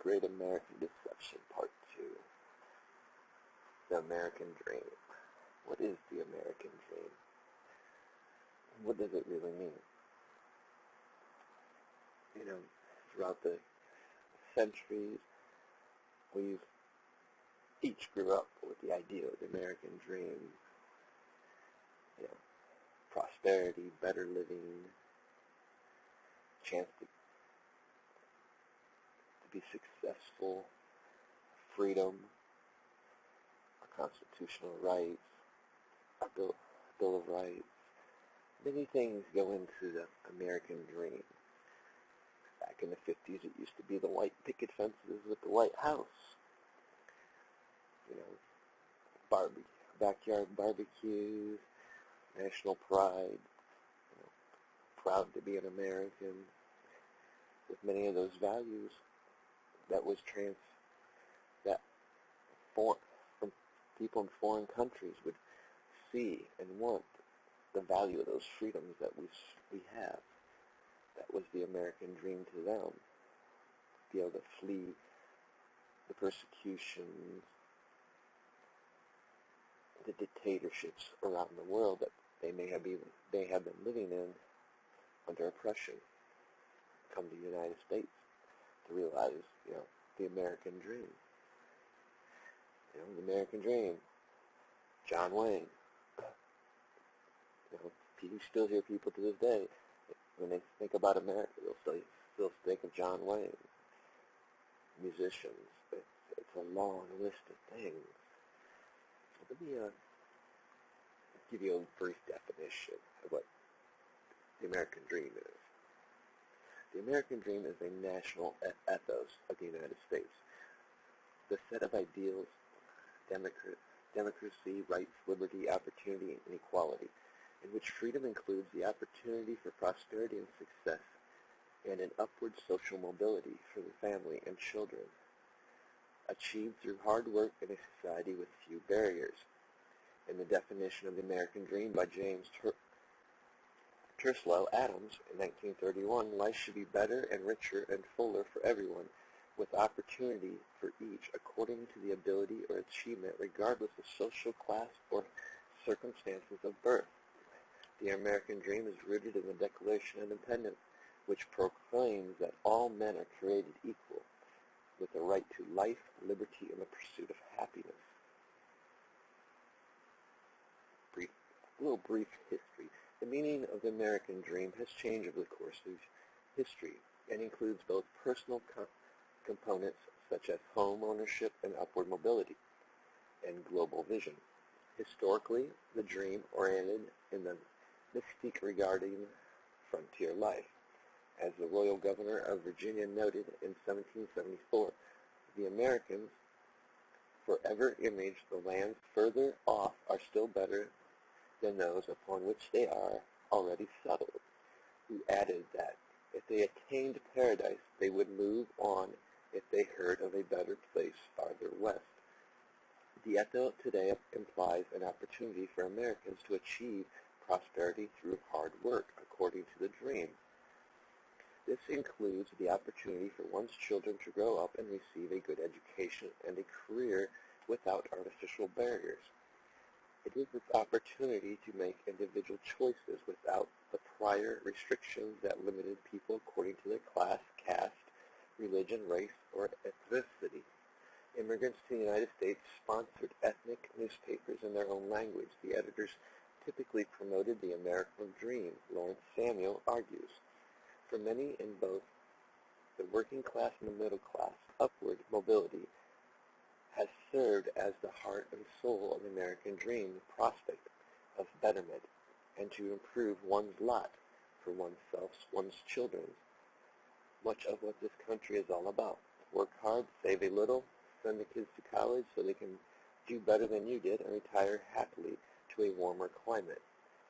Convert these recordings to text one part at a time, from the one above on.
Great American Deception, Part 2. The American Dream. What is the American Dream? What does it really mean? You know, throughout the centuries, we've each grew up with the idea of the American dream. You know, prosperity, better living, chance to be successful, freedom, our constitutional rights, our Bill of Rights. Many things go into the American dream. Back in the 50s, it used to be the white picket fences with the White House. You know, backyard barbecues, national pride, you know, proud to be an American. With many of those values, that was from people in foreign countries would see and want the value of those freedoms that we have. That was the American dream to them. Be able to flee the persecutions, the dictatorships around the world that they have been living in under oppression. Come to the United States to realize, you know, the American dream. You know, the American dream. John Wayne. You know, you still hear people to this day, when they think about America, they'll still think of John Wayne. Musicians. It's a long list of things. Let me give you a brief definition of what the American dream is. The American dream is a national ethos of the United States. The set of ideals, democracy, rights, liberty, opportunity, and equality, in which freedom includes the opportunity for prosperity and success and an upward social mobility for the family and children, achieved through hard work in a society with few barriers. In the definition of the American dream by James Truslow Adams in 1931, life should be better and richer and fuller for everyone, with opportunity for each according to the ability or achievement regardless of social class or circumstances of birth. The American dream is rooted in the Declaration of Independence, which proclaims that all men are created equal, with the right to life, liberty, and the pursuit of happiness. A little brief history. The meaning of the American dream has changed over the course of history and includes both personal components such as home ownership and upward mobility, and global vision. Historically, the dream oriented in the mystique regarding frontier life. As the Royal Governor of Virginia noted in 1774, the Americans forever image the lands further off are still better than those upon which they are already settled. He added that if they attained paradise, they would move on if they heard of a better place farther west. The ethos today implies an opportunity for Americans to achieve prosperity through hard work, according to the dream. This includes the opportunity for one's children to grow up and receive a good education and a career without artificial barriers. It is this opportunity to make individual choices without the prior restrictions that limited people according to their class, caste, religion, race, or ethnicity. Immigrants to the United States sponsored ethnic newspapers in their own language. The editors typically promoted the American dream, Lawrence Samuel argues. For many in both the working class and the middle class, upward mobility has served as the heart and soul of the American dream, the prospect of betterment, and to improve one's lot for oneself, one's children. Much of what this country is all about. Work hard, save a little, send the kids to college so they can do better than you did, and retire happily to a warmer climate,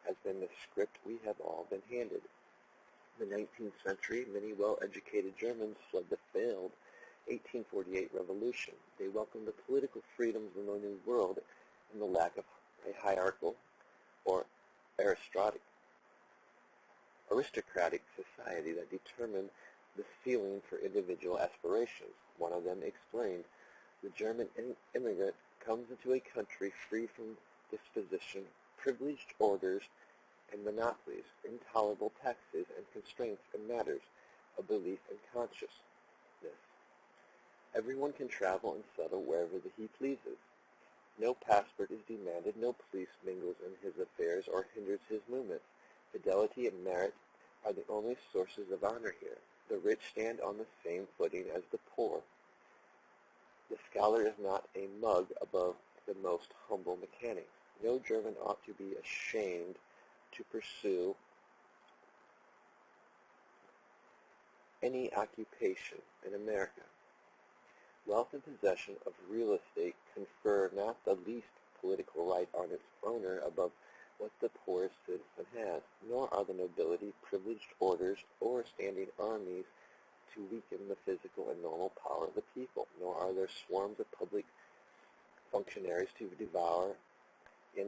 has been the script we have all been handed. In the 19th century, many well-educated Germans fled the failed 1848 revolution. They welcomed the political freedoms of the New World and the lack of a hierarchical or aristocratic society that determined the ceiling for individual aspirations. One of them explained, the German immigrant comes into a country free from disposition, privileged orders and monopolies, intolerable taxes and constraints in matters of belief and consciousness. Everyone can travel and settle wherever he pleases. No passport is demanded, no police mingles in his affairs or hinders his movements. Fidelity and merit are the only sources of honor here. The rich stand on the same footing as the poor. The scholar is not a mug above the most humble mechanic. No German ought to be ashamed to pursue any occupation in America. Wealth and possession of real estate confer not the least political right on its owner above what the poorest citizen has, nor are the nobility, privileged orders, or standing armies to weaken the physical and normal power of the people, nor are there swarms of public functionaries to devour in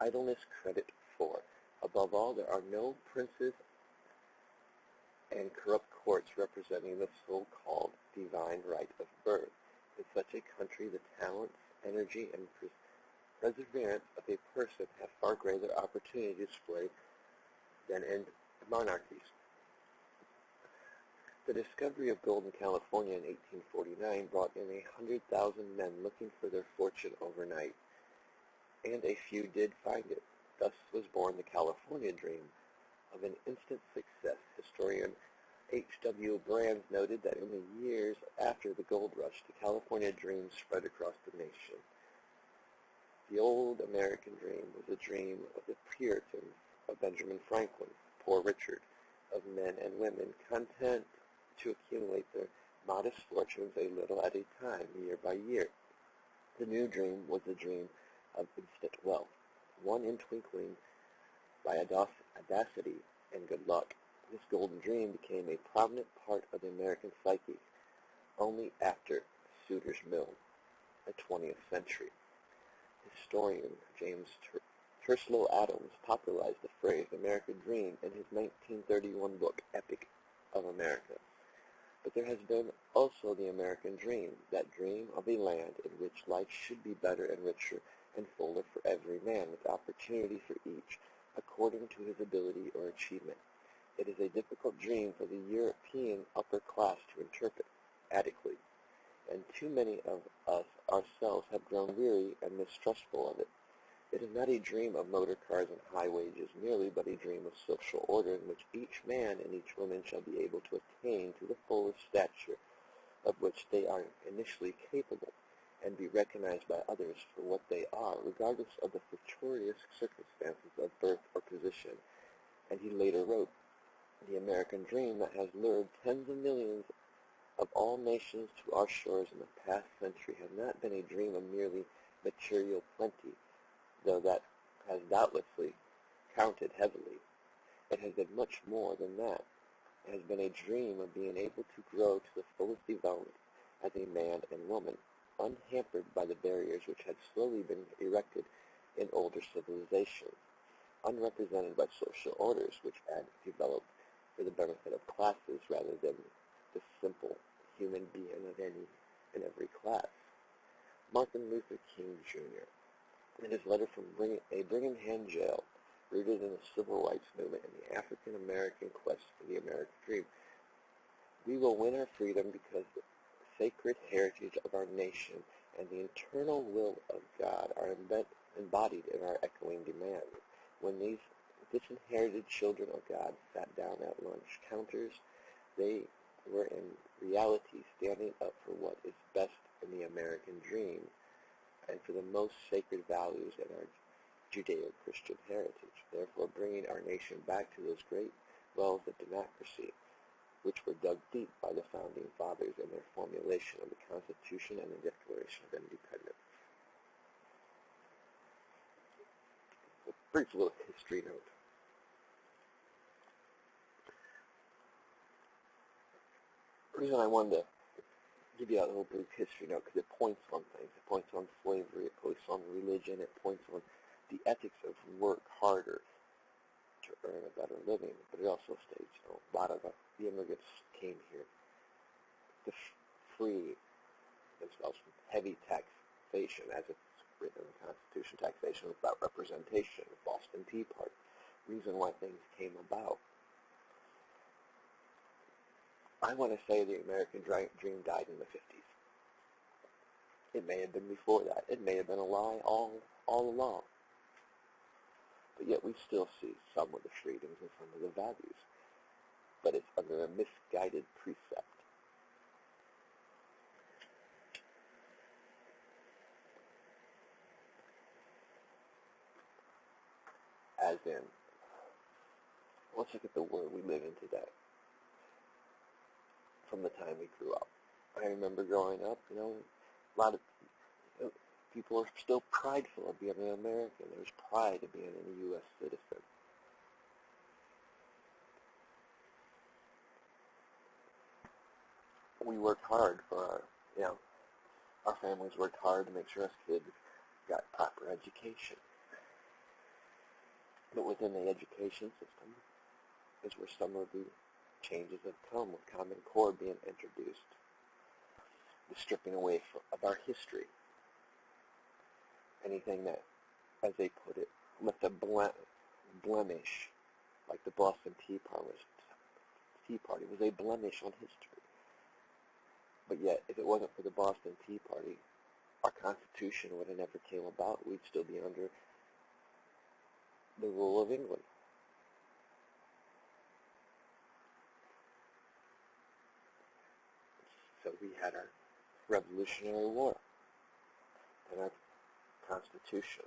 idleness credit for. Above all, there are no princes and corrupt courts representing the so-called divine right of birth. In such a country, the talents, energy, and perseverance of a person have far greater opportunity to display than in monarchies. The discovery of gold in California in 1849 brought in 100,000 men looking for their fortune overnight, and a few did find it. Thus was born the California dream of an instant success. Historian H.W. Brands noted that in the years after the gold rush, the California dream spread across the nation. The old American dream was a dream of the Puritans, of Benjamin Franklin, Poor Richard, of men and women content to accumulate their modest fortunes a little at a time, year by year. The new dream was the dream of instant wealth, won in twinkling by audacity and good luck. This golden dream became a prominent part of the American psyche only after Sutter's Mill, the 20th century. Historian James Truslow Adams popularized the phrase American Dream in his 1931 book, Epic of America. But there has been also the American dream, that dream of a land in which life should be better and richer and fuller for every man, with opportunity for each, according to his ability or achievement. It is a difficult dream for the European upper class to interpret adequately, and too many of us ourselves have grown weary and mistrustful of it. It is not a dream of motor cars and high wages merely, but a dream of social order in which each man and each woman shall be able to attain to the fullest stature of which they are initially capable, and be recognized by others for what they are, regardless of the fortuitous circumstances of birth or position. And he later wrote, the American dream that has lured tens of millions of all nations to our shores in the past century has not been a dream of merely material plenty, though that has doubtlessly counted heavily. It has been much more than that. It has been a dream of being able to grow to the fullest development as a man and woman, unhampered by the barriers which had slowly been erected in older civilizations, unrepresented by social orders which had developed for the benefit of classes rather than the simple human being of any and every class. Martin Luther King, Jr., in his letter from a Birmingham jail, rooted in the civil rights movement and the African-American quest for the American dream, we will win our freedom because the sacred heritage of our nation and the eternal will of God are embodied in our echoing demands. When these disinherited children of God sat down at lunch counters, they were in reality standing up for what is best in the American dream and for the most sacred values in our Judeo-Christian heritage, therefore bringing our nation back to those great wells of democracy which were dug deep by the Founding Fathers in their formulation of the Constitution and the Declaration of Independence. A brief little history note. The reason I wanted to give you a little brief history note because it points on things. It points on slavery, it points on religion, it points on the ethics of work harder to earn a better living, but it also states a lot of the the immigrants came here to free themselves from heavy taxation, as it's written in the Constitution. Taxation without representation, the Boston Tea Party, reason why things came about. I want to say the American dream died in the 50s. It may have been before that. It may have been a lie all along. But yet we still see some of the freedoms and some of the values. But it's under a misguided precept. As in, let's look at the world we live in today. From the time we grew up. I remember growing up, a lot of people are still prideful of being an American. There's pride of being a U.S. citizen. We worked hard for our families worked hard to make sure us kids got proper education. But within the education system is where some of the changes have come, with Common Core being introduced, the stripping away of our history. Anything that, as they put it, left a blemish, like the Boston Tea Party was a blemish on history. But yet, if it wasn't for the Boston Tea Party, our Constitution would have never came about. We'd still be under the rule of England. So we had our Revolutionary War, and our Constitution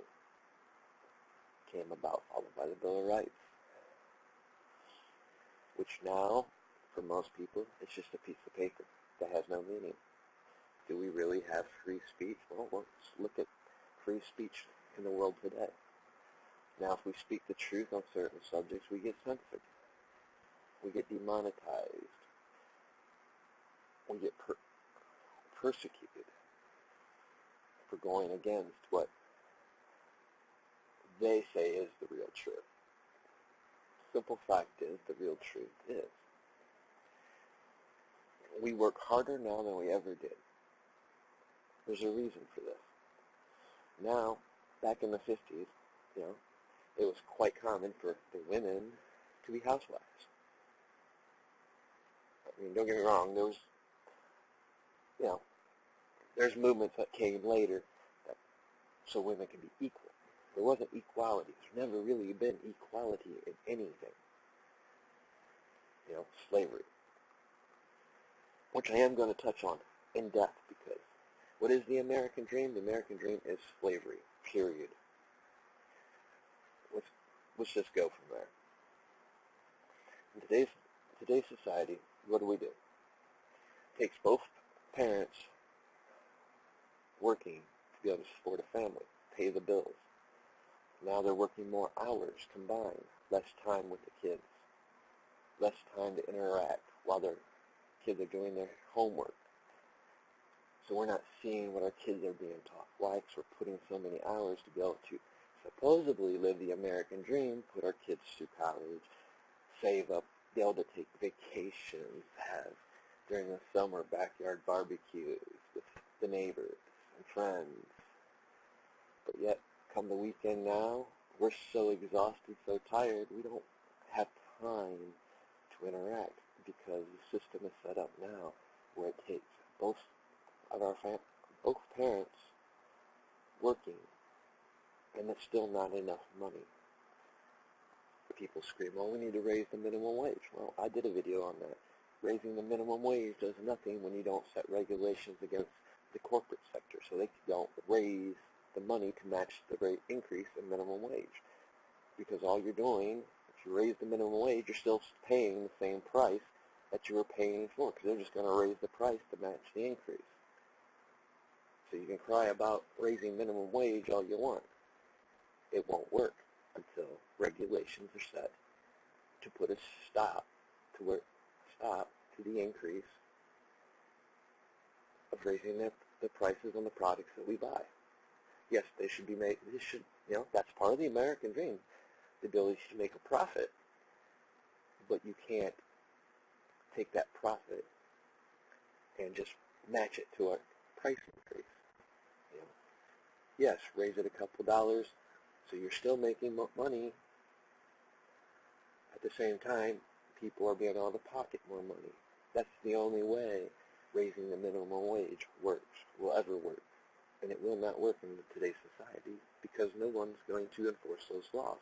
came about, followed by the Bill of Rights, which now, for most people, it's just a piece of paper that has no meaning. Do we really have free speech? Well, let's look at free speech in the world today. Now, if we speak the truth on certain subjects, we get censored. We get demonetized. We get persecuted for going against what they say is the real truth. Simple fact is, the real truth is, we work harder now than we ever did. There's a reason for this. Now, back in the 50s, it was quite common for the women to be housewives. I mean, don't get me wrong, there's movements that came later so women can be equal. There wasn't equality. There's never really been equality in anything. Slavery. Which I am going to touch on in depth, because what is the American dream? The American dream is slavery, period. Let's just go from there. In today's society, what do? It takes both parents working to be able to support a family, pay the bills. Now they're working more hours combined, less time with the kids, less time to interact while their kids are doing their homework. So we're not seeing what our kids are being taught. Why? Because we're putting so many hours to be able to supposedly live the American dream, put our kids through college, save up, be able to take vacations, have during the summer backyard barbecues with the neighbors and friends. But yet, come the weekend now, we're so exhausted, so tired, we don't have time to interact, because the system is set up now where it takes both parents working, and it's still not enough money. People scream, well, we need to raise the minimum wage. Well, I did a video on that. Raising the minimum wage does nothing when you don't set regulations against the corporate sector, so they don't raise the money to match the rate increase in minimum wage. Because all you're doing, if you raise the minimum wage, you're still paying the same price that you were paying before, because they're just going to raise the price to match the increase. So you can cry about raising minimum wage all you want. It won't work until regulations are set to put a stop to the increase of raising the prices on the products that we buy. Yes, they should be made. That's part of the American dream, the ability to make a profit. But you can't take that profit and just match it to a price increase. You know, yes, raise it a couple dollars, so you're still making money. At the same time, people are being able to pocket more money. That's the only way raising the minimum wage will ever work. And it will not work in today's society because no one's going to enforce those laws.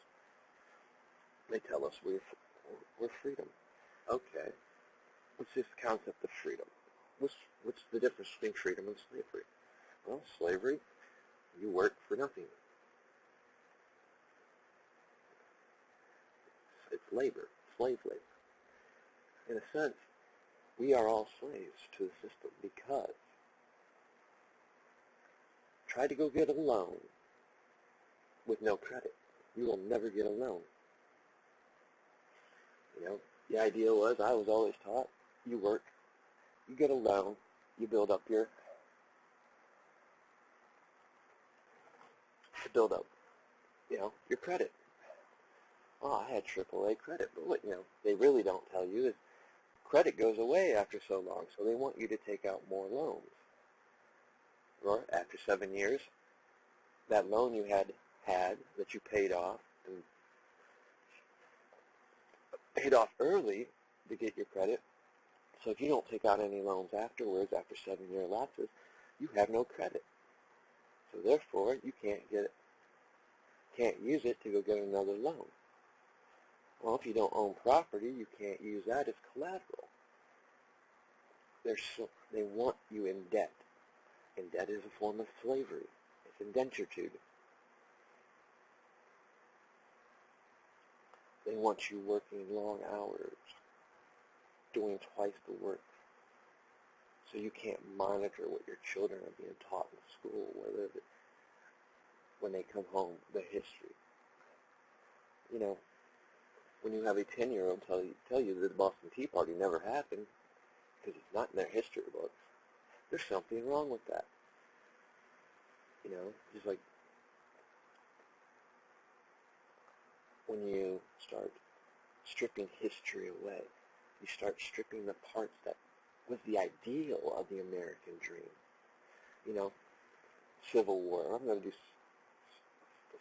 They tell us we're freedom. Okay, what's this concept of freedom? What's the difference between freedom and slavery? Well, slavery, you work for nothing. It's labor, slave labor. In a sense, we are all slaves to the system because try to go get a loan with no credit. You will never get a loan. You know, the idea was, I was always taught, you work, you get a loan, you build up your credit. Oh, I had AAA credit, but what they really don't tell you is credit goes away after so long, so they want you to take out more loans. Or after 7 years, that loan you had that you paid off and paid off early to get your credit. So if you don't take out any loans afterwards, after 7-year lapses, you have no credit. So therefore, you can't use it to go get another loan. Well, if you don't own property, you can't use that as collateral. They want you in debt. And debt is a form of slavery. It's indenturitude. They want you working long hours, doing twice the work. So you can't monitor what your children are being taught in school, when they come home, the history. When you have a 10-year-old tell you that the Boston Tea Party never happened because it's not in their history books, there's something wrong with that. Just like when you start stripping history away, you start stripping the parts that was the ideal of the American dream. Civil War. I'm going to do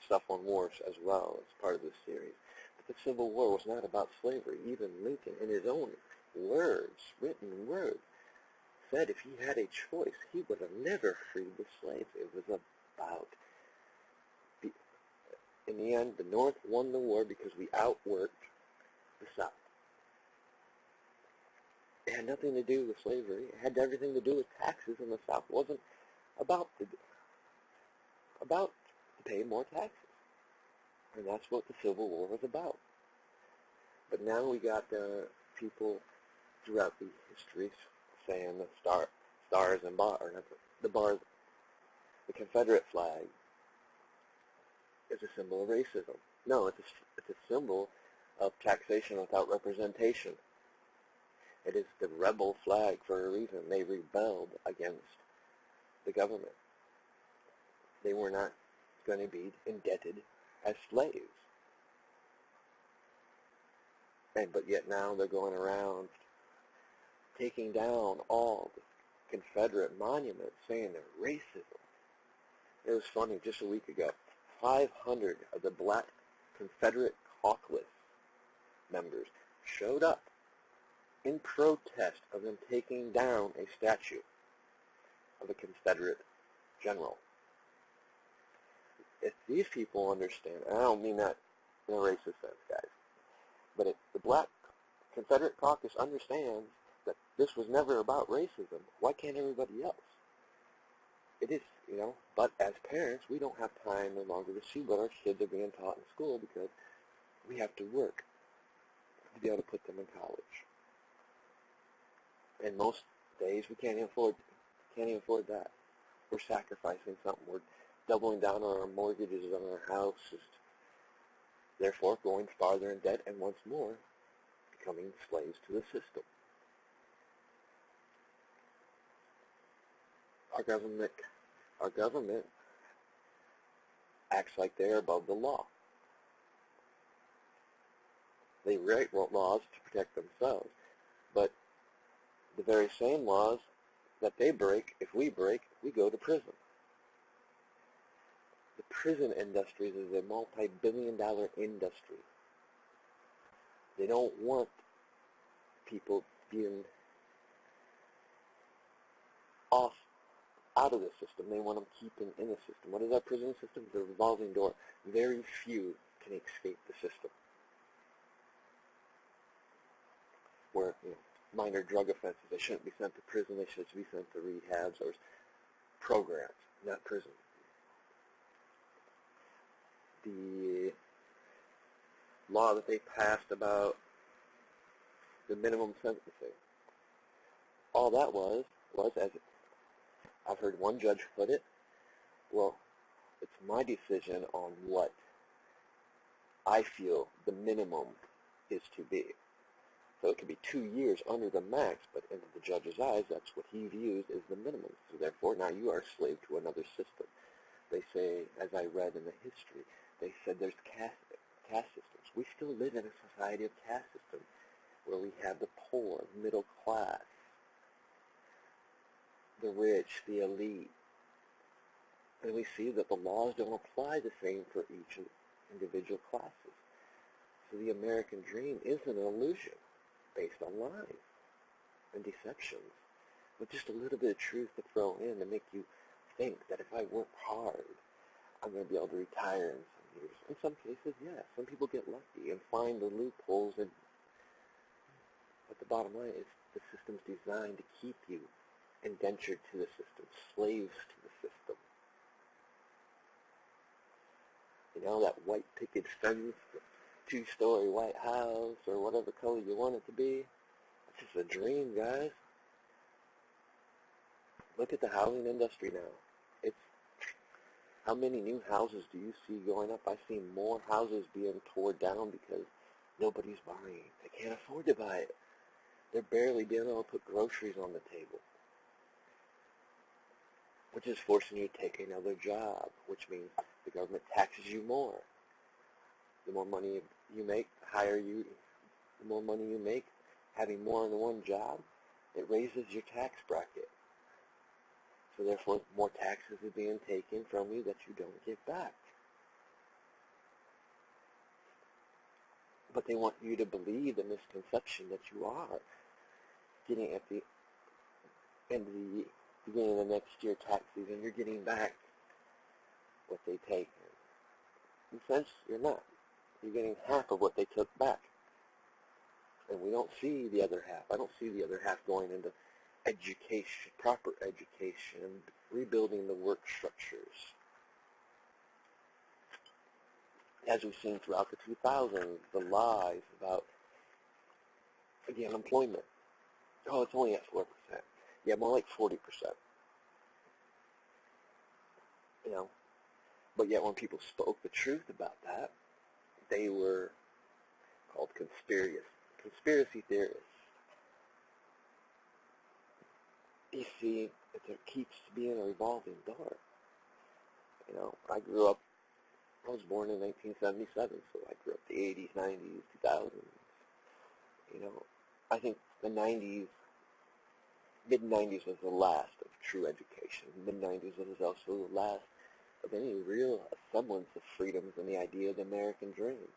stuff on wars as well as part of this series. But the Civil War was not about slavery. Even Lincoln, in his own words, written words, said if he had a choice, he would have never freed the slaves. It was about, in the end, the North won the war because we outworked the South. It had nothing to do with slavery. It had everything to do with taxes, and the South wasn't about to pay more taxes. And that's what the Civil War was about. But now we got people throughout the history saying the stars and bars, the Confederate flag is a symbol of racism. No, it's a symbol of taxation without representation. It is the rebel flag for a reason. They rebelled against the government. They were not going to be indebted as slaves. But yet now they're going around taking down all the Confederate monuments, saying they're racism. It was funny, just a week ago, 500 of the black Confederate caucus members showed up in protest of them taking down a statue of a Confederate general. If these people understand, and I don't mean that in a racist sense, guys, but if the black Confederate caucus understands that this was never about racism, why can't everybody else? It is, but as parents, we don't have time no longer to see what our kids are being taught in school because we have to work to be able to put them in college. And most days we can't even afford that. We're sacrificing something. We're doubling down on our mortgages on our house, therefore going farther in debt and once more becoming slaves to the system. Our government acts like they're above the law. They write laws to protect themselves, but very same laws that they break, if we break, we go to prison. The prison industry is a multi-billion-dollar industry. They don't want people being out of the system. They want them keeping in the system. What is our prison system? It's a revolving door. Very few can escape the system. Where, minor drug offenses, they shouldn't be sent to prison. They should be sent to rehabs or programs, not prison. The law that they passed about the minimum sentencing, all that was as I've heard one judge put it, well, it's my decision on what I feel the minimum is to be. So it could be 2 years under the max, but in the judge's eyes, that's what he views as the minimum. So therefore, now you are a slave to another system. They say, as I read in the history, they said there's caste systems. We still live in a society of caste systems where we have the poor, middle class, the rich, the elite. And we see that the laws don't apply the same for each individual classes. So the American dream is an illusion based on lies and deceptions, with just a little bit of truth to throw in to make you think that if I work hard, I'm going to be able to retire in some years. In some cases, yes. Some people get lucky and find the loopholes, but the bottom line is the system's designed to keep you indentured to the system, slaves to the system. That white picket fence, the 2-story White House, or whatever color you want it to be, it's just a dream, guys. Look at the housing industry now. How many new houses do you see going up? I've seen more houses being torn down because nobody's buying. They can't afford to buy it. They're barely being able to put groceries on the table, which is forcing you to take another job, which means the government taxes you more. The more money you make, the more money you make, having more than one job, it raises your tax bracket. So therefore, more taxes are being taken from you that you don't get back. But they want you to believe the misconception that you are getting at the end of the beginning of the next year tax season, you're getting back what they take. In a sense, you're not. You're getting half of what they took back. And we don't see the other half. I don't see the other half going into education, proper education, rebuilding the work structures. As we've seen throughout the 2000s, the lies about the unemployment. Oh, it's only at 4%. Yeah, more like 40%. But yet when people spoke the truth about that, they were called conspiracy theorists. You see, it keeps being a revolving door. I was born in 1977, so I grew up the 80s, 90s, 2000s. I think the 90s, mid-90s was the last of true education. Mid-90s was also the last of any real semblance of freedoms and the idea of the American dream.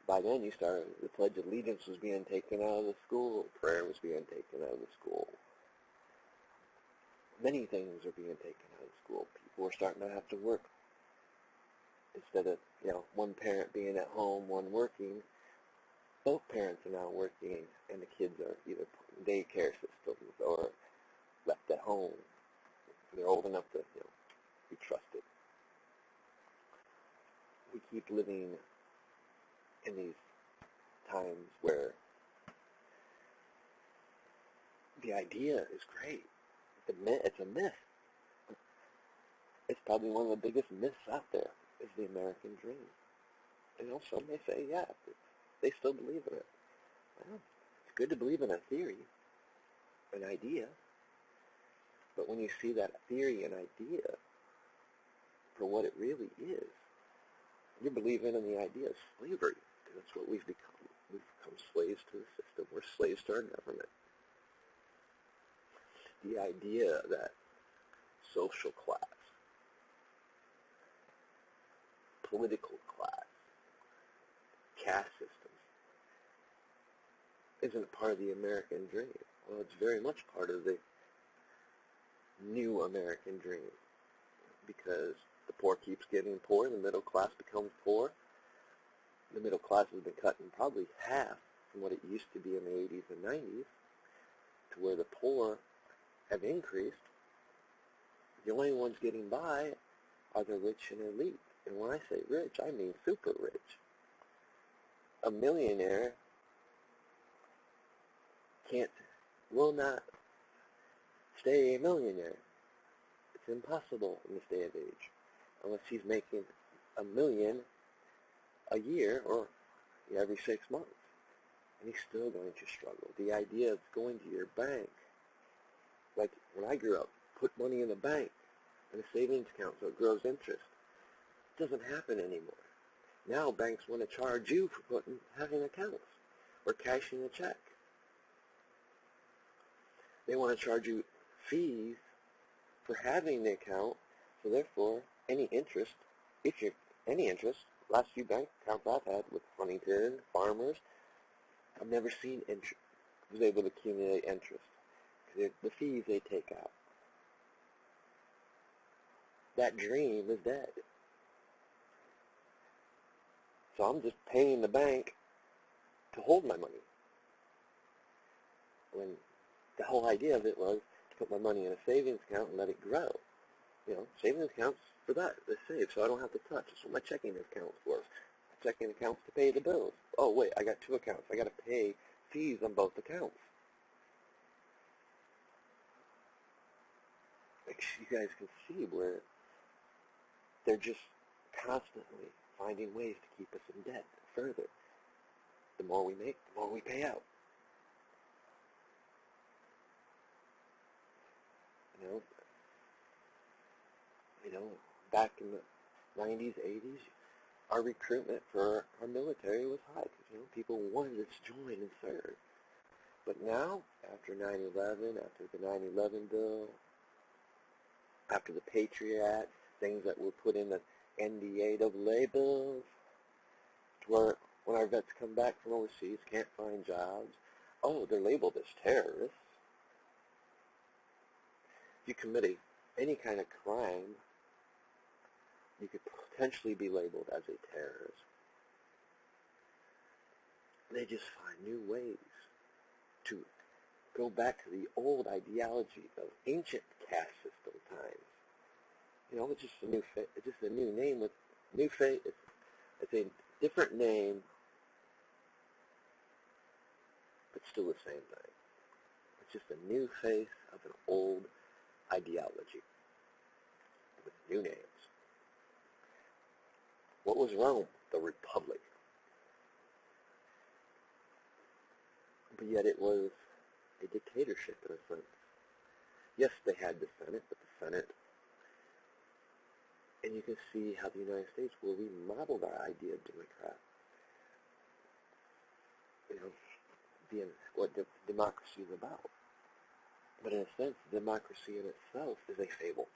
By then, the Pledge of Allegiance was being taken out of the school. Prayer was being taken out of the school. Many things are being taken out of school. People are starting to have to work. Instead of, one parent being at home, one working, both parents are now working, and the kids are either put in daycare systems or left at home. They're old enough to, be trusted. We keep living in these times where the idea is great. It's a myth. It's probably one of the biggest myths out there is the American dream. Some may say, yeah, they still believe in it. Well, it's good to believe in a theory, an idea, but when you see that theory and idea for what it really is, you're believing in the idea of slavery, because that's what we've become. We've become slaves to the system. We're slaves to our government. the idea that social class, political class, caste systems isn't part of the American dream. Well, it's very much part of the new American dream, because the poor keeps getting poor, the middle class becomes poor. The middle class has been cut in probably half from what it used to be in the 80s and 90s, to where the poor have increased. The only ones getting by are the rich and elite. And when I say rich, I mean super rich. A millionaire will not stay a millionaire. It's impossible in this day and age, unless he's making $1 million a year or every 6 months. And he's still going to struggle. The idea of going to your bank, like when I grew up, put money in the bank in a savings account so it grows interest. It doesn't happen anymore. Now banks want to charge you for having accounts or cashing a check. They want to charge you fees for having the account, so therefore any interest, last few bank accounts I've had with Huntington, Farmers, I've never seen interest, was able to accumulate interest, because the fees they take out. That dream is dead. So I'm just paying the bank to hold my money, when the whole idea of it was to put my money in a savings account and let it grow. You know, savings accounts for that, they save, so I don't have to touch. That's what my checking account's for. My checking account's to pay the bills. Oh wait, I got 2 accounts. I got to pay fees on both accounts. Like you guys can see where they're just constantly finding ways to keep us in debt further. The more we make, the more we pay out. You know, back in the 90s, 80s, our recruitment for our military was high because, people wanted to join and serve. But now, after 9/11, after the 9/11 bill, after the Patriot Act, things that were put in the NDAA bills, to where when our vets come back from overseas, can't find jobs, oh, they're labeled as terrorists. If you commit any kind of crime, you could potentially be labeled as a terrorist. They just find new ways to go back to the old ideology of ancient caste system times. It's just a new name with new face. It's a different name, but still the same thing. It's just a new face of an old ideology with new names. What was Rome? The Republic. But yet it was a dictatorship in a sense. Yes, they had the Senate, but the Senate, and you can see how the United States, where we modeled our idea of democrat, being what democracy is about. But in a sense, democracy in itself is a fable.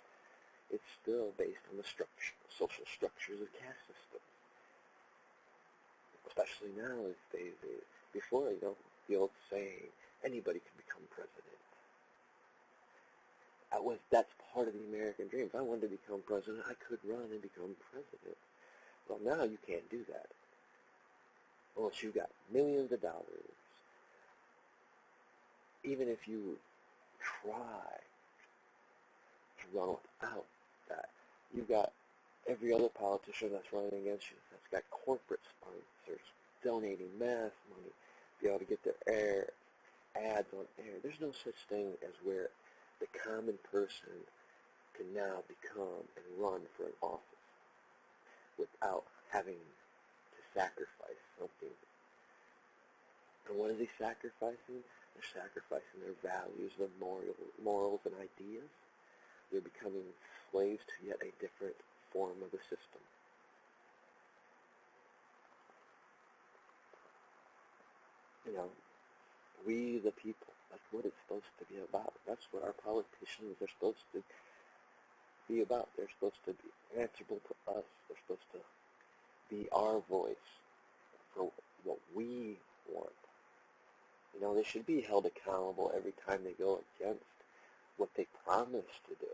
It's still based on the social structures of caste systems. Especially now, before, the old saying, anybody can become president. That's part of the American dream. If I wanted to become president, I could run and become president. Well, now you can't do that. Unless you got millions of dollars. Even if you try to run without that, you've got every other politician that's running against you that's got corporate sponsors donating mass money to be able to get their ads on air. There's no such thing as where the common person can now become and run for an office without having to sacrifice something. And what is he sacrificing? They're sacrificing their values, their morals and ideas. They're becoming slaves to yet a different form of the system. We the people. That's what it's supposed to be about. That's what our politicians are supposed to be about. They're supposed to be answerable to us. They're supposed to be our voice for what we want. You know, they should be held accountable every time they go against what they promise to do.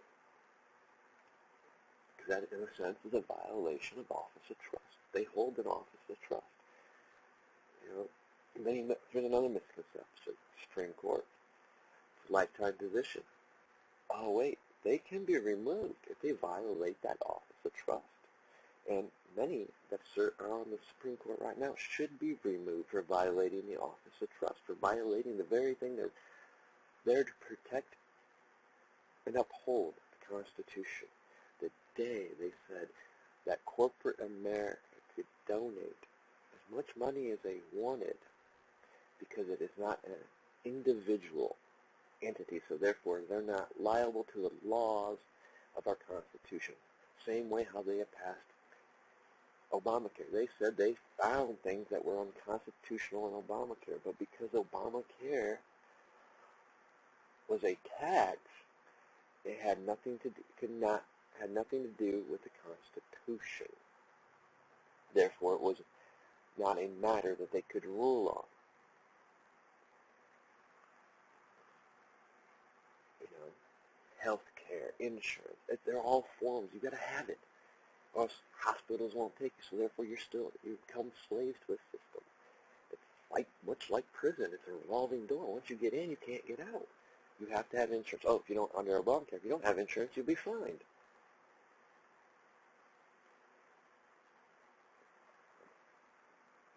Because that, in a sense, is a violation of office of trust. They hold an office of trust. You know, here's another misconception. Supreme Court, lifetime position. Oh wait, they can be removed if they violate that office of trust. And many that are on the Supreme Court right now should be removed for violating the office of trust, for violating the very thing they're there to protect and uphold the Constitution. The day they said that corporate America could donate as much money as they wanted because it is not an individual entity, so therefore they're not liable to the laws of our Constitution. Same way how they have passed Obamacare. They said they found things that were unconstitutional in Obamacare, but because Obamacare was a tax, it had nothing to do with the Constitution. Therefore, it was not a matter that they could rule on. You know, health care, insurance, they're all forms. You've got to have it. Or else hospitals won't take you, so therefore you become slaves to a system. It's much like prison. It's a revolving door. Once you get in, you can't get out. You have to have insurance. Oh, if you don't, under Obamacare, if you don't have insurance, you'll be fined.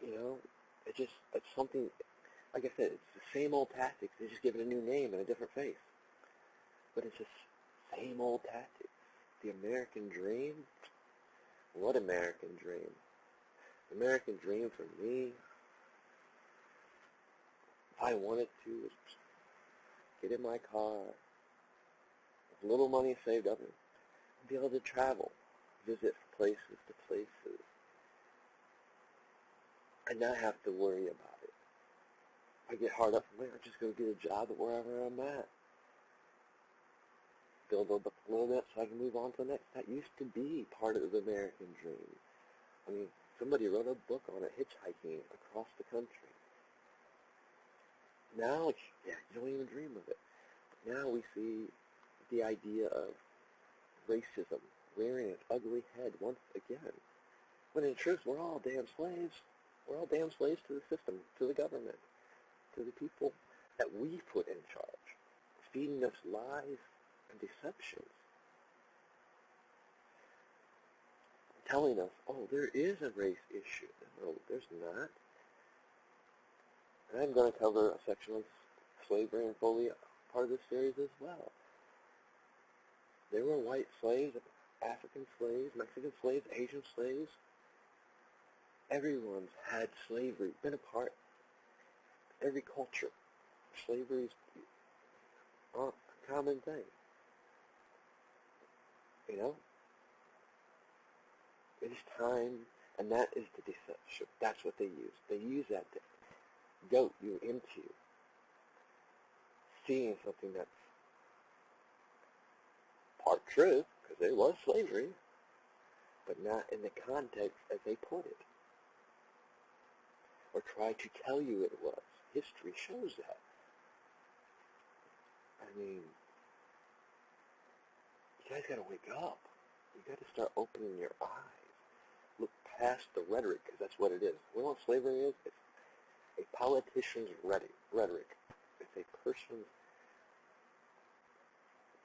You know, it's something, like I said, it's the same old tactics. They just give it a new name and a different face. But it's just same old tactics. The American dream? What American dream? The American dream for me, if I wanted to, was get in my car, with little money saved up, and be able to travel, visit from places to places, and not have to worry about it. If I get hard up from there, I just go get a job at wherever I'm at. Build up a little bit so I can move on to the next. That used to be part of the American dream. I mean, somebody wrote a book on it, hitchhiking across the country. Now, you don't even dream of it. But now we see the idea of racism rearing its ugly head once again. When in truth, we're all damn slaves. We're all damn slaves to the system, to the government, to the people that we put in charge, feeding us lies and deceptions, telling us, oh, there is a race issue. No, there's not. And I'm going to cover a section on slavery and fully part of this series as well. There were white slaves, African slaves, Mexican slaves, Asian slaves. Everyone's had slavery, been a part of every culture. Slavery is a common thing. You know? It is time, and that is the deception. That's what they use. They use that to goat you into seeing something that's part true, because there was slavery, but not in the context as they put it, or try to tell you it was. History shows that. I mean, you guys got to wake up. You got to start opening your eyes. Look past the rhetoric, because that's what it is. You know what slavery is? It's a politician's rhetoric. It's a person's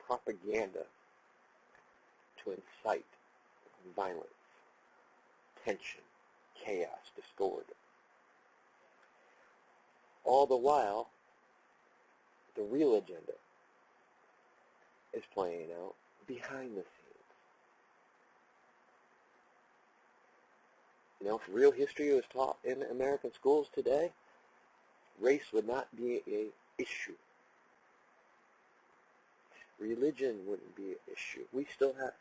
propaganda to incite violence, tension, chaos, discord. All the while, the real agenda is playing out behind the scenes. You know, if real history was taught in American schools today, race would not be an issue. Religion wouldn't be an issue. We still have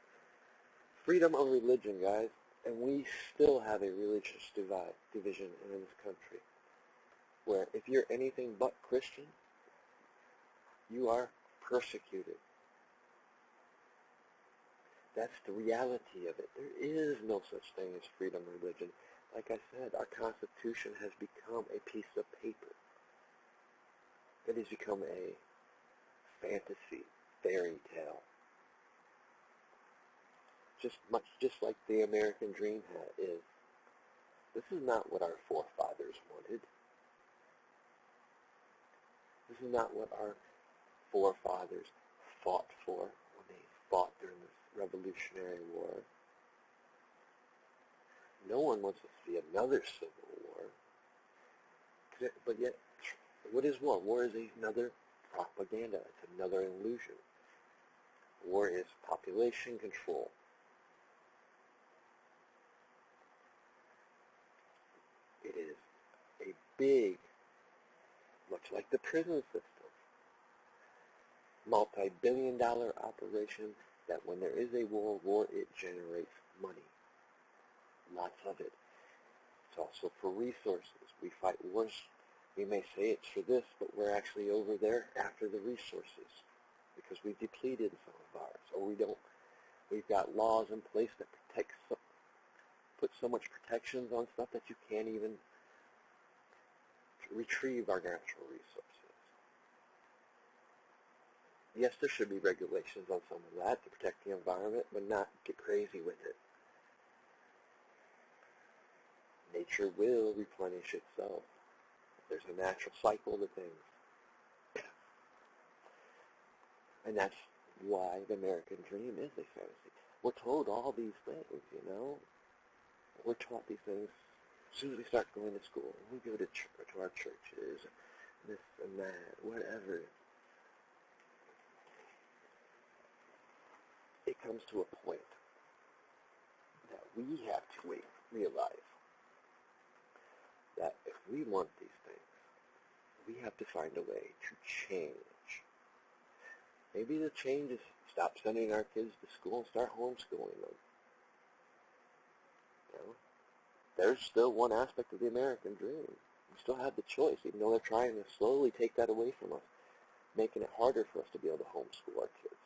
freedom of religion, guys, and we still have a religious division in this country. where if you're anything but Christian, you are persecuted. That's the reality of it. There is no such thing as freedom of religion. Like I said, our Constitution has become a piece of paper. It has become a fantasy, fairy tale. Just like the American dream is. This is not what our forefathers wanted. This is not what our forefathers fought for when they fought during this Revolutionary War. No one wants to see another civil war. But yet, what is war? War is another propaganda. It's another illusion. War is population control. It is a big, much like the prison system, multi-billion-dollar operation that when there is a world war, it generates money. Lots of it. It's also for resources. We fight wars. We may say it's for this, but we're actually over there after the resources because we've depleted some of ours, or we don't. We've got laws in place that put so much protections on stuff that you can't even retrieve our natural resources. Yes, there should be regulations on some of that to protect the environment, but not get crazy with it. Nature will replenish itself. There's a natural cycle to things. And that's why the American dream is a fantasy. We're told all these things, you know. We're taught these things as soon as we start going to school. We go to our churches, this and that, whatever. It comes to a point that we have to realize that if we want these things, we have to find a way to change. Maybe the change is stop sending our kids to school and start homeschooling them. You know, there's still one aspect of the American dream. We still have the choice, even though they're trying to slowly take that away from us, making it harder for us to be able to homeschool our kids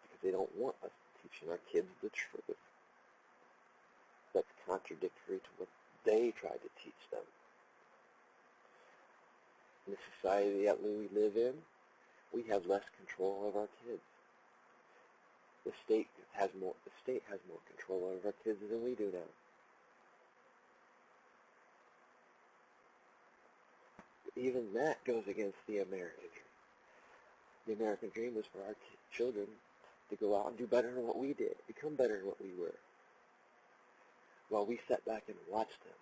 because they don't want us teaching our kids the truth. That's contradictory to what they tried to teach them. In the society that we live in, we have less control of our kids. The state has more control over our kids than we do now. Even that goes against the American dream. The American dream was for our children to go out and do better than what we did, become better than what we were, while we sat back and watched them,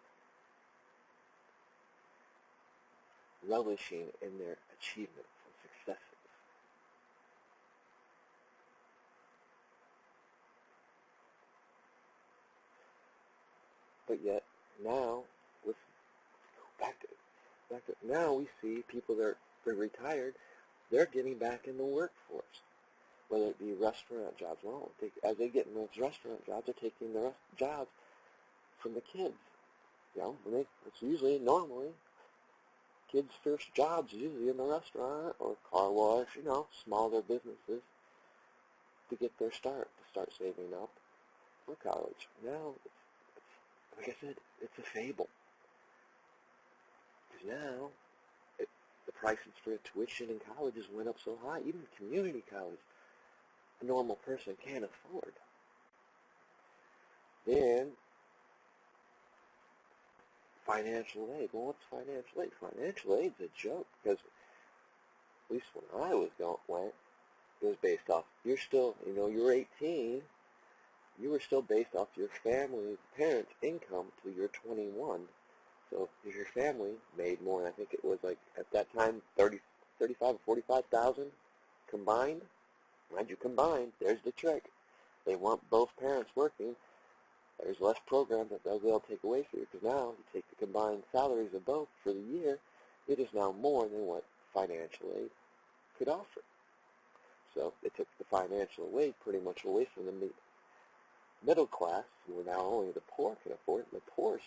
relishing in their achievements and successes. But yet, now, now we see people that are retired, they're getting back in the workforce, whether it be restaurant jobs. Well, as they get in those restaurant jobs, they're taking the jobs from the kids. You know, it's usually, normally, kids' first jobs usually in the restaurant or car wash, you know, smaller businesses to get their start, to start saving up for college. Now, it's like I said, it's a fable. Because now, the prices for tuition in colleges went up so high, even community college, a normal person can't afford. Then, financial aid. Well, what's financial aid? Financial aid's a joke, because at least when I was went, it was based off, you're still, you know, you're 18, you were still based off your family, parents' income till you're 21. So if your family made more, and I think it was like, at that time, 35 or 45,000 combined. Mind you, combined, there's the trick. They want both parents working. There's less programs that they'll take away from you, because now you take the combined salaries of both for the year, it is now more than what financial aid could offer. So they took the financial aid pretty much away from the middle class, who now only the poor can afford it. The poor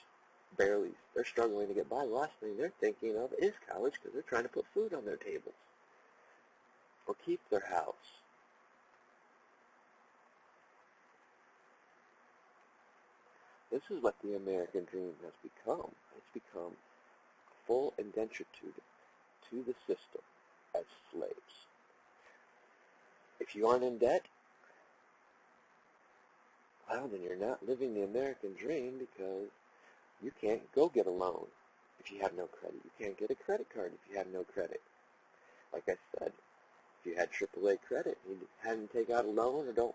they're struggling to get by. The last thing they're thinking of is college because they're trying to put food on their tables or keep their house. This is what the American dream has become. It's become full indentured to the system as slaves. If you aren't in debt, well, then you're not living the American dream because you can't go get a loan if you have no credit. You can't get a credit card if you have no credit. Like I said, if you had AAA credit and you hadn't taken out a loan or don't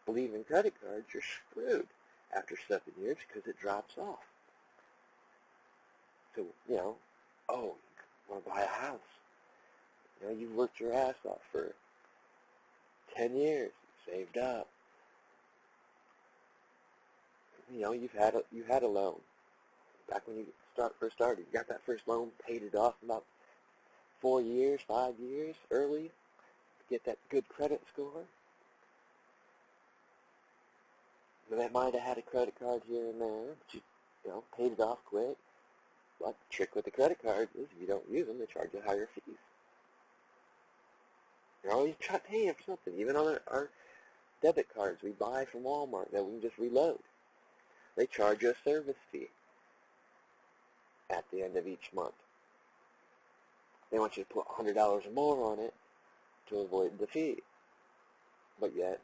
believe in credit cards, you're screwed after 7 years because it drops off. So, oh, you want to buy a house. You've worked your ass off for 10 years, saved up. You had a loan. Back when you first started, you got that first loan, paid it off in about 4 years, 5 years early to get that good credit score. And that might have had a credit card here and there, but you paid it off quick. But the trick with the credit cards is if you don't use them, they charge you higher fees. You're always paying for something. Even on our debit cards we buy from Walmart that we can just reload, they charge you a service fee at the end of each month. They want you to put $100 or more on it to avoid the fee. But yet,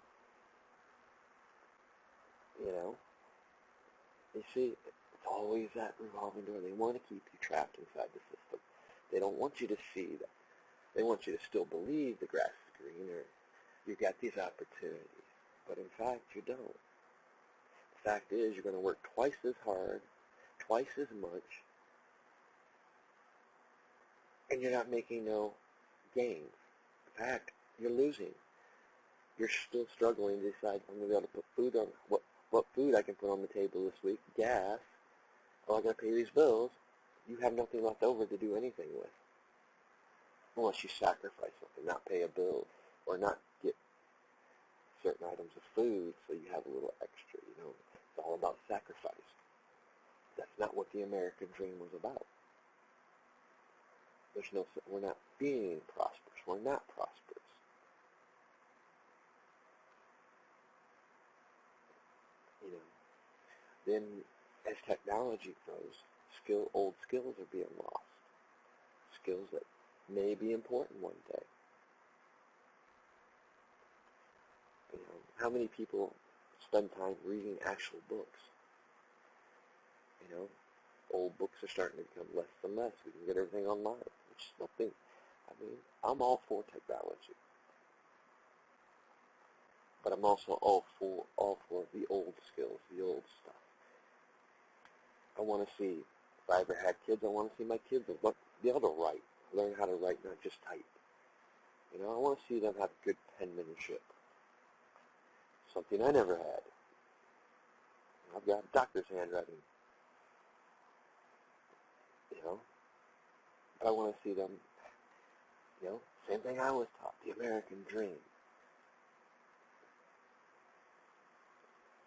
you see, it's always that revolving door. They want to keep you trapped inside the system. They don't want you to see that. They want you to still believe the grass is greener. You've got these opportunities. But in fact, you don't. The fact is, you're going to work twice as hard, twice as much, and you're not making no gains. In fact, you're losing. You're still struggling to decide, I'm going to be able to put food on, what food I can put on the table this week, gas, I got to pay these bills. You have nothing left over to do anything with. Unless you sacrifice something, not pay a bill, or not get certain items of food so you have a little extra, It's all about sacrifice. That's not what the American dream was about. We're not being prosperous. We're not prosperous. Then as technology grows, old skills are being lost. Skills that may be important one day. How many people spend time reading actual books? Old books are starting to become less and less. We can get everything online, which is nothing. I'm all for technology. But I'm also all for the old skills, the old stuff. I want to see, if I ever had kids, I want to see my kids be able to write, learn how to write, not just type. I want to see them have good penmanship. Something I never had. I've got a doctor's handwriting. But I want to see them, same thing I was taught, the American dream.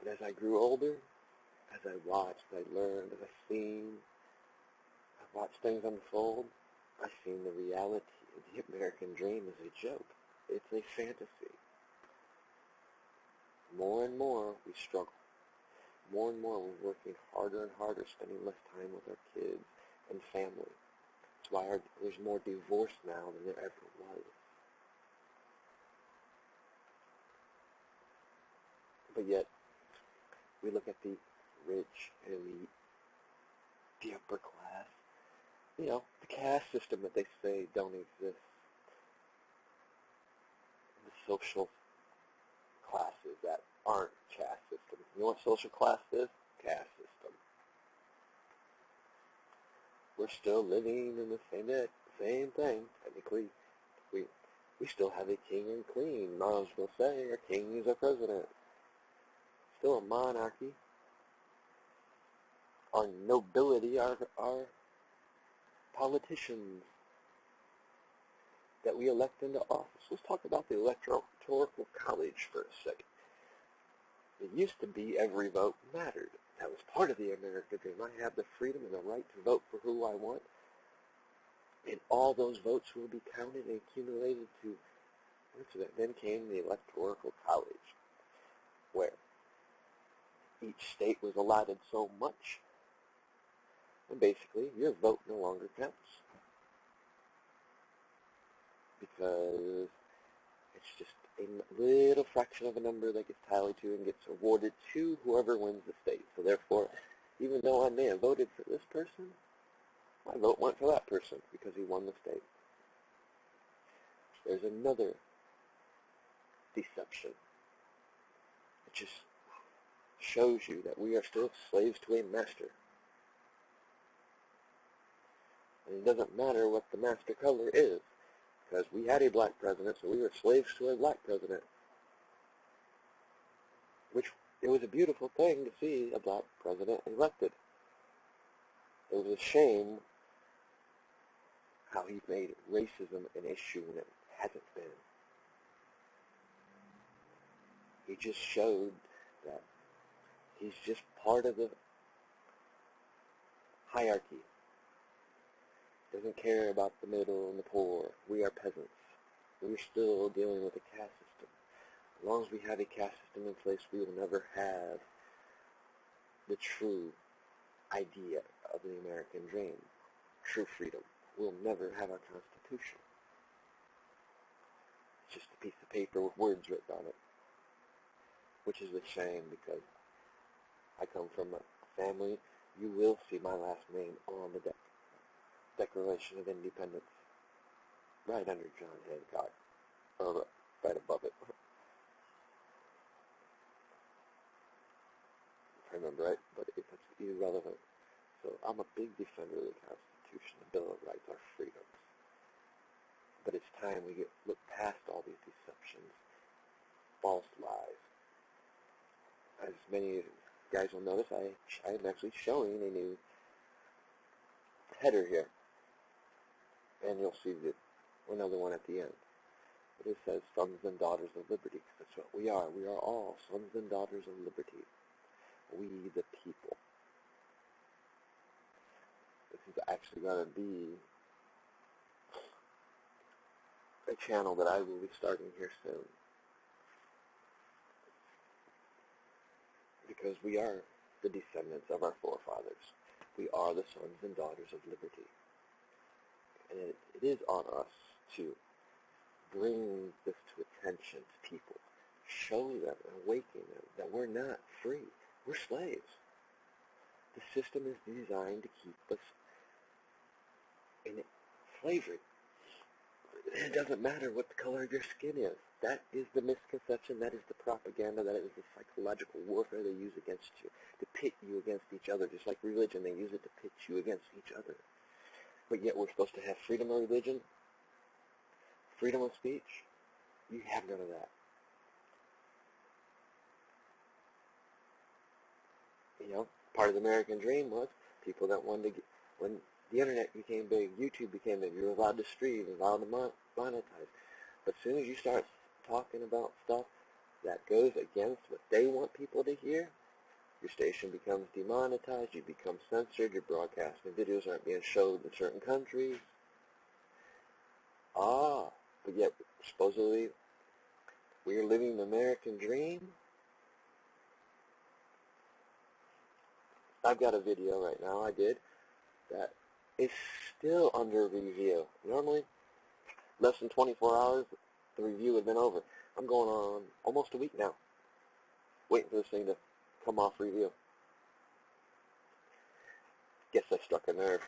But as I grew older, as I watched, I learned, as I watched things unfold, I've seen the reality of the American dream as a joke. It's a fantasy. More and more, we struggle. More and more, we're working harder and harder, spending less time with our kids and family. That's why there's more divorce now than there ever was. But yet, we look at the rich, elite, the upper class, the caste system that they say don't exist, the social classes that aren't caste systems. You know what social class is? Caste system. We're still living in the same thing. Technically, we still have a king and queen. Might as well say our king is our president. Still a monarchy. Our nobility are politicians that we elect into office. Let's talk about the Electoral College for a second. It used to be every vote mattered. That was part of the American dream. I have the freedom and the right to vote for who I want, and all those votes will be counted and accumulated to that. Then came the Electoral College, where each state was allotted so much, and basically your vote no longer counts because it's just a little fraction of a number that gets tallied to and gets awarded to whoever wins the state. So therefore, even though I may have voted for this person, my vote went for that person because he won the state. There's another deception. It just shows you that we are still slaves to a master. And it doesn't matter what the master color is, because we had a black president, so we were slaves to a black president. Which, it was a beautiful thing to see a black president elected. It was a shame how he made racism an issue when it hasn't been. He just showed that he's just part of the hierarchy. Doesn't care about the middle and the poor. We are peasants. We're still dealing with a caste system. As long as we have a caste system in place, we will never have the true idea of the American dream, true freedom. We'll never have our Constitution. It's just a piece of paper with words written on it, which is a shame because I come from a family. You will see my last name on the Declaration of Independence, right under John Hancock, or right above it. If I remember right, but it's irrelevant. So I'm a big defender of the Constitution, the Bill of Rights, our freedoms. But it's time we look past all these deceptions, false lies. As many guys will notice, I am actually showing a new header here. And you'll see another one at the end. But it says sons and daughters of liberty. That's what we are. We are all sons and daughters of liberty. We the people. This is actually going to be a channel that I will be starting here soon. Because we are the descendants of our forefathers. We are the sons and daughters of liberty. And it is on us to bring this to attention to people, show them and awaken them that we're not free. We're slaves. The system is designed to keep us in slavery. It doesn't matter what the color of your skin is. That is the misconception. That is the propaganda. That is the psychological warfare they use against you, to pit you against each other. Just like religion, they use it to pit you against each other. But yet we're supposed to have freedom of religion, freedom of speech. You have none of that. You know, part of the American dream was people that wanted to get, when the internet became big, YouTube became big, you were allowed to stream, you were allowed to monetize. But as soon as you start talking about stuff that goes against what they want people to hear, your station becomes demonetized, you become censored, your broadcasting videos aren't being showed in certain countries. But yet, supposedly, we are living the American dream. I've got a video right now I did that is still under review. Normally, less than 24 hours, the review had been over. I'm going on almost a week now, waiting for this thing to come off review. Guess I struck a nerve.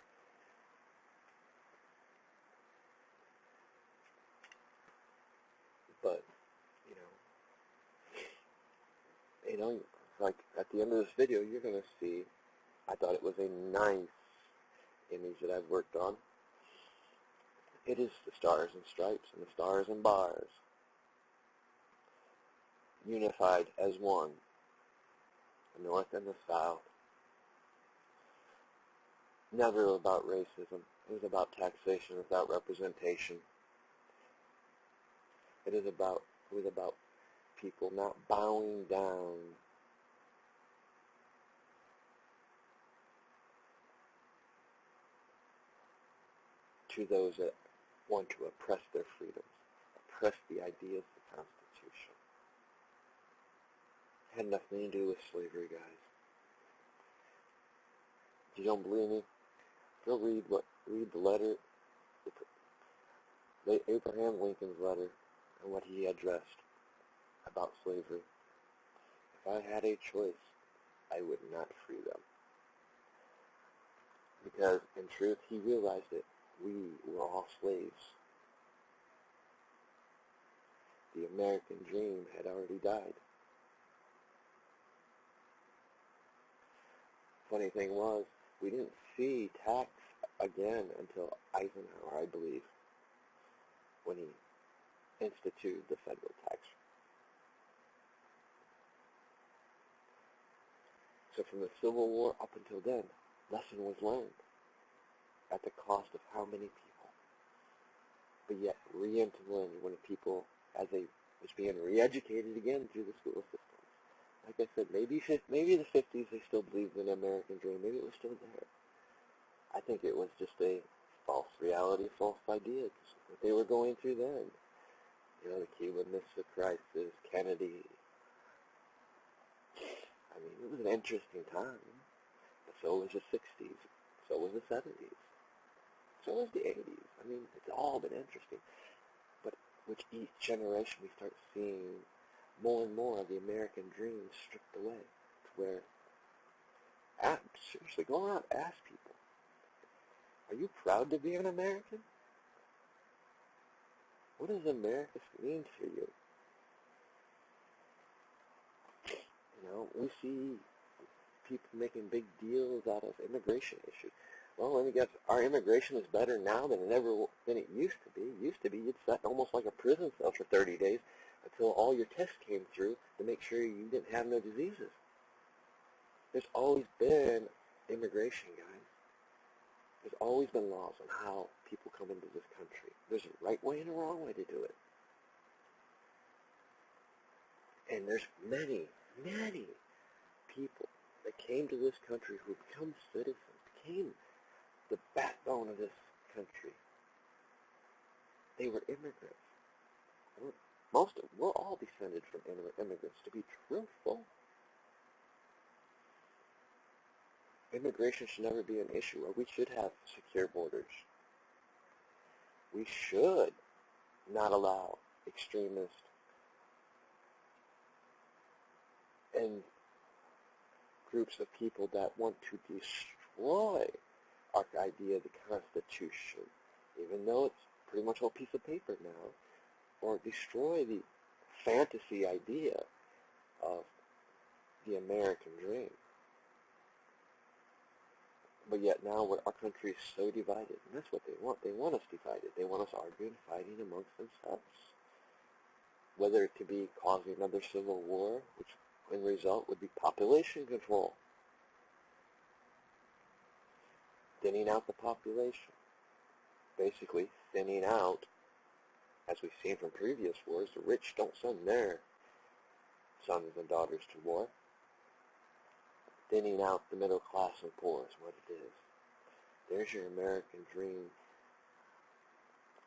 But, like at the end of this video, you're going to see, I thought it was a nice image that I've worked on. It is the stars and stripes and the stars and bars, unified as one, the North and the South. Never about racism. It was about taxation without representation. It was about people not bowing down to those that want to oppress their freedoms, oppress the ideas of the Constitution. It had nothing to do with slavery, guys. If you don't believe me, go read the letter, Abraham Lincoln's letter, and what he addressed about slavery. If I had a choice, I would not free them. Because, in truth, he realized that we were all slaves. The American dream had already died. Funny thing was, we didn't see tax again until Eisenhower, I believe, when he instituted the federal tax. So from the Civil War up until then, lesson was learned at the cost of how many people? But yet re-implemented when people, as they was being re-educated again through the school system. Like I said, maybe the 50s they still believed in the American dream. Maybe it was still there. I think it was just a false reality, false idea. What they were going through then. You know, the Cuban Missile Crisis, Kennedy. I mean, it was an interesting time. But so was the 60s. So was the 70s. So was the 80s. I mean, it's all been interesting. But with each generation, we start seeing more and more of the American dream stripped away. To where, seriously, go out and ask people, are you proud to be an American? What does America mean for you? You know, we see people making big deals out of immigration issues. Well, let me guess, our immigration is better now than it used to be. It used to be you'd sit almost like a prison cell for 30 days until all your tests came through to make sure you didn't have no diseases. There's always been immigration, guys. There's always been laws on how people come into this country. There's a right way and a wrong way to do it. And there's many, many people that came to this country who become citizens, became the backbone of this country. They were immigrants. We're all descended from immigrants. To be truthful, immigration should never be an issue, or we should have secure borders. We should not allow extremists and groups of people that want to destroy our idea of the Constitution, even though it's pretty much a piece of paper now, or destroy the fantasy idea of the American dream. But yet now our country is so divided, and that's what they want. They want us divided. They want us arguing, fighting amongst themselves. Whether it to be causing another civil war, which in result would be population control. Thinning out the population. Basically thinning out, as we've seen from previous wars, the rich don't send their sons and daughters to war. Thinning out the middle class and poor is what it is. There's your American dream.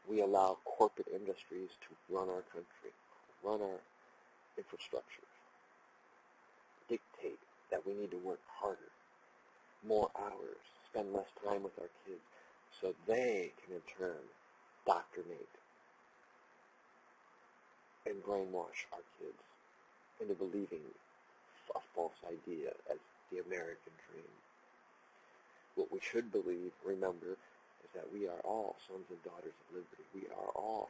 We allow corporate industries to run our country, run our infrastructure, dictate that we need to work harder, more hours, spend less time with our kids, so they can in turn doctrinate and brainwash our kids into believing a false idea as the American dream. What we should believe, remember, is that we are all sons and daughters of liberty. We all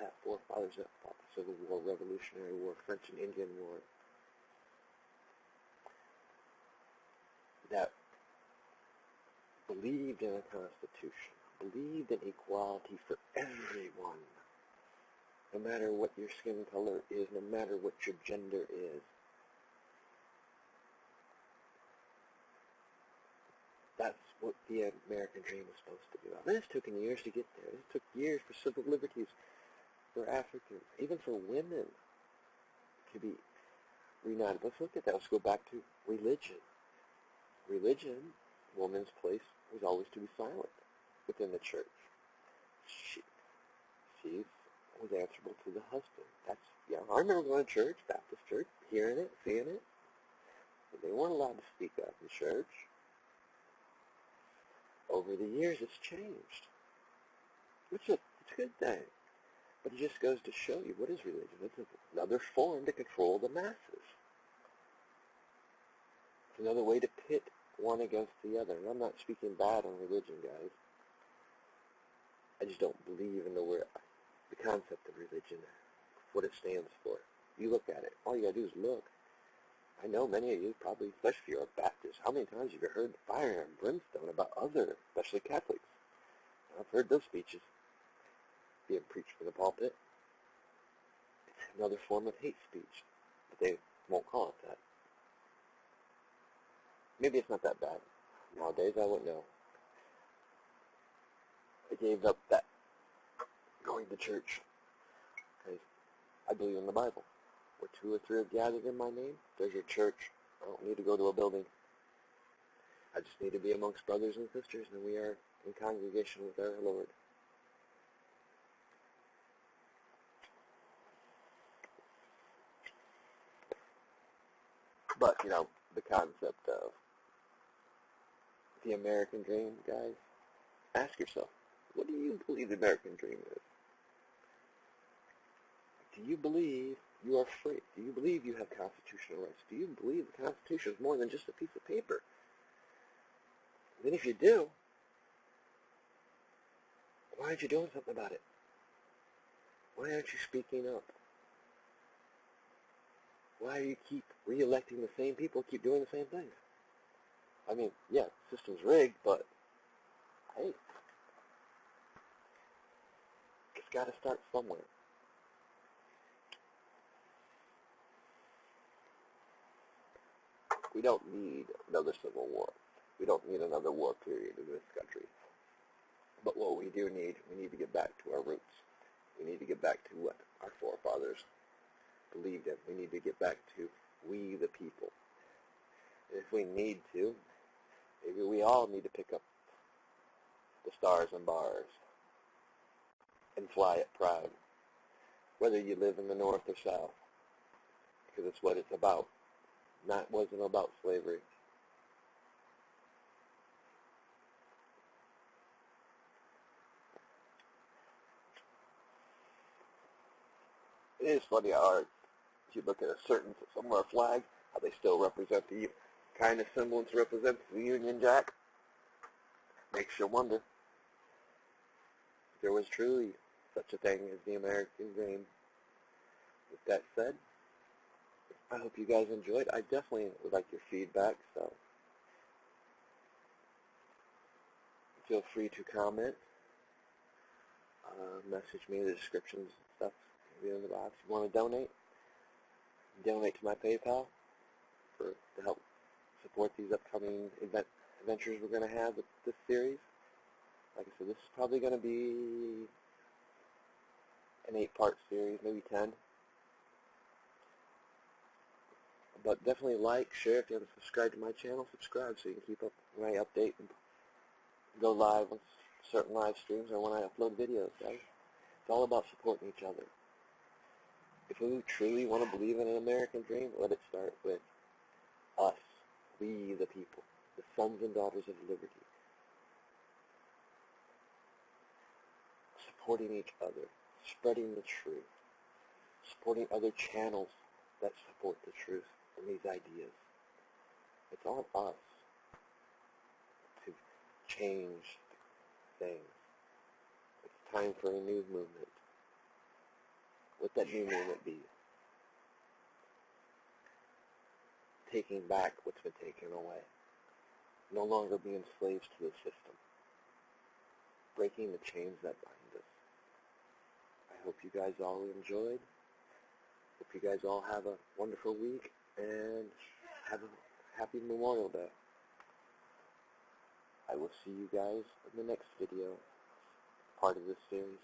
have forefathers that fought the Civil War, Revolutionary War, French and Indian War, that believed in a Constitution, believed in equality for everyone, no matter what your skin color is, no matter what your gender is. That's what the American dream is supposed to do. And it's taken years to get there. It took years for civil liberties for Africans, even for women, to be reunited. Let's look at that. Let's go back to religion. Religion, woman's place was always to be silent within the church. She was answerable to the husband. I remember going to church, Baptist church, hearing it, seeing it. But they weren't allowed to speak up in church. Over the years, it's changed. It's a good thing. But it just goes to show you, what is religion? It's another form to control the masses. It's another way to pit one against the other. And I'm not speaking bad on religion, guys. I just don't believe in the concept of religion, what it stands for. You look at it. All you got to do is look. I know many of you probably, especially if you're a Baptist, how many times have you heard fire and brimstone about other, especially Catholics? I've heard those speeches being preached from the pulpit. It's another form of hate speech, but they won't call it that. Maybe it's not that bad. Nowadays, I wouldn't know. I gave up that going to church because I believe in the Bible. Where 2 or 3 are gathered in my name, there's your church. I don't need to go to a building. I just need to be amongst brothers and sisters, and we are in congregation with our Lord. But, the concept of the American dream, guys, ask yourself, what do you believe the American dream is? Do you believe you are free? Do you believe you have constitutional rights? Do you believe the Constitution is more than just a piece of paper? Then if you do, why aren't you doing something about it? Why aren't you speaking up? Why do you keep re-electing the same people, keep doing the same things? I mean, yeah, the system's rigged, but hey, it's got to start somewhere. We don't need another civil war. We don't need another war period in this country. But what we do need, we need to get back to our roots. We need to get back to what our forefathers believed in. We need to get back to we the people. If we need to, maybe we all need to pick up the stars and bars and fly it proud, whether you live in the north or south, because it's what it's about. Wasn't about slavery. It is funny how if you look at somewhere a flag, how they still represent the kind of semblance represents the Union Jack. Makes you wonder if there was truly such a thing as the American dream. With that said, I hope you guys enjoyed. I definitely would like your feedback, so feel free to comment, message me in the descriptions and stuff. Be in the box. If you want to donate to my PayPal to help support these upcoming adventures we're going to have with this series. Like I said, this is probably going to be an 8-part series, maybe 10. But definitely like, share. If you haven't subscribed to my channel, subscribe so you can keep up when I update and go live on certain live streams or when I upload videos, guys. It's all about supporting each other. If we truly want to believe in an American dream, let it start with us, we the people, the sons and daughters of liberty. Supporting each other, spreading the truth, supporting other channels that support the truth and these ideas. It's on us to change things. It's time for a new movement. What that new movement be? Taking back what's been taken away. No longer being slaves to the system. Breaking the chains that bind us. I hope you guys all enjoyed. Hope you guys all have a wonderful week and have a happy Memorial Day. I will see you guys in the next video, part of this series.